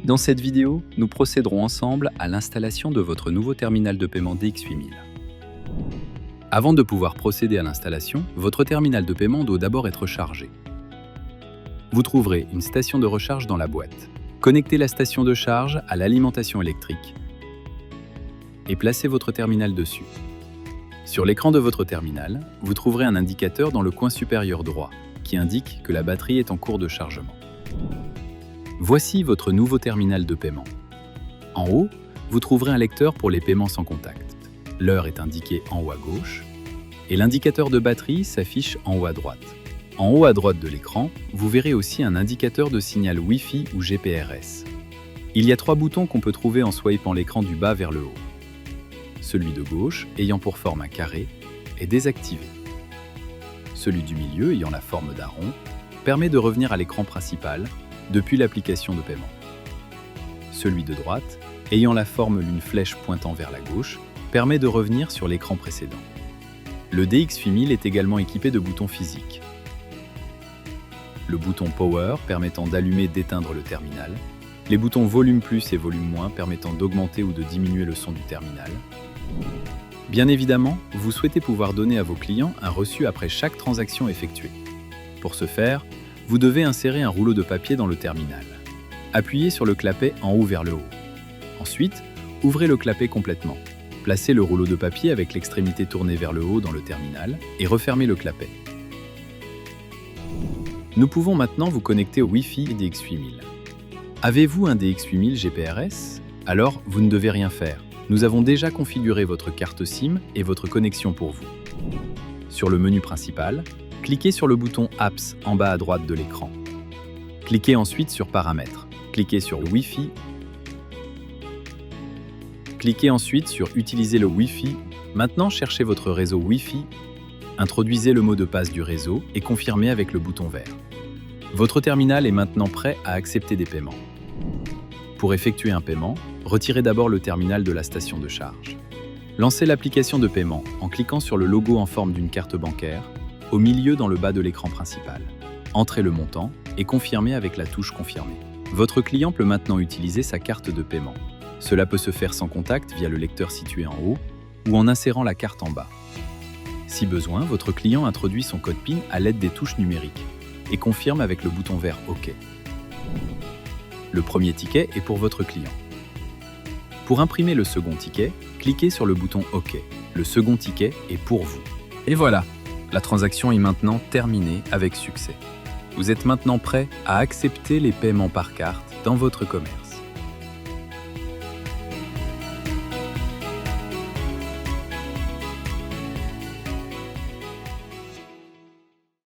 Dans cette vidéo, nous procéderons ensemble à l'installation de votre nouveau terminal de paiement DX8000. Avant de pouvoir procéder à l'installation, votre terminal de paiement doit d'abord être chargé. Vous trouverez une station de recharge dans la boîte. Connectez la station de charge à l'alimentation électrique et placez votre terminal dessus. Sur l'écran de votre terminal, vous trouverez un indicateur dans le coin supérieur droit qui indique que la batterie est en cours de chargement. Voici votre nouveau terminal de paiement. En haut, vous trouverez un lecteur pour les paiements sans contact. L'heure est indiquée en haut à gauche et l'indicateur de batterie s'affiche en haut à droite. En haut à droite de l'écran, vous verrez aussi un indicateur de signal Wi-Fi ou GPRS. Il y a 3 boutons qu'on peut trouver en swipant l'écran du bas vers le haut. Celui de gauche, ayant pour forme un carré, est désactivé. Celui du milieu, ayant la forme d'un rond, permet de revenir à l'écran principal depuis l'application de paiement. Celui de droite, ayant la forme d'une flèche pointant vers la gauche, permet de revenir sur l'écran précédent. Le DX8000 est également équipé de boutons physiques. Le bouton Power permettant d'allumer et d'éteindre le terminal, les boutons Volume plus et Volume moins permettant d'augmenter ou de diminuer le son du terminal. Bien évidemment, vous souhaitez pouvoir donner à vos clients un reçu après chaque transaction effectuée. Pour ce faire, vous devez insérer un rouleau de papier dans le terminal. Appuyez sur le clapet en haut vers le haut. Ensuite, ouvrez le clapet complètement. Placez le rouleau de papier avec l'extrémité tournée vers le haut dans le terminal et refermez le clapet. Nous pouvons maintenant vous connecter au Wi-Fi DX8000. Avez-vous un DX8000 GPRS? Alors, vous ne devez rien faire. Nous avons déjà configuré votre carte SIM et votre connexion pour vous. Sur le menu principal, cliquez sur le bouton Apps en bas à droite de l'écran. Cliquez ensuite sur Paramètres. Cliquez sur Wi-Fi. Cliquez ensuite sur Utiliser le Wi-Fi. Maintenant, cherchez votre réseau Wi-Fi. Introduisez le mot de passe du réseau et confirmez avec le bouton vert. Votre terminal est maintenant prêt à accepter des paiements. Pour effectuer un paiement, retirez d'abord le terminal de la station de charge. Lancez l'application de paiement en cliquant sur le logo en forme d'une carte bancaire, au milieu dans le bas de l'écran principal. Entrez le montant et confirmez avec la touche Confirmer. Votre client peut maintenant utiliser sa carte de paiement. Cela peut se faire sans contact via le lecteur situé en haut ou en insérant la carte en bas. Si besoin, votre client introduit son code PIN à l'aide des touches numériques et confirme avec le bouton vert OK. Le premier ticket est pour votre client. Pour imprimer le second ticket, cliquez sur le bouton OK. Le second ticket est pour vous. Et voilà, la transaction est maintenant terminée avec succès. Vous êtes maintenant prêt à accepter les paiements par carte dans votre commerce.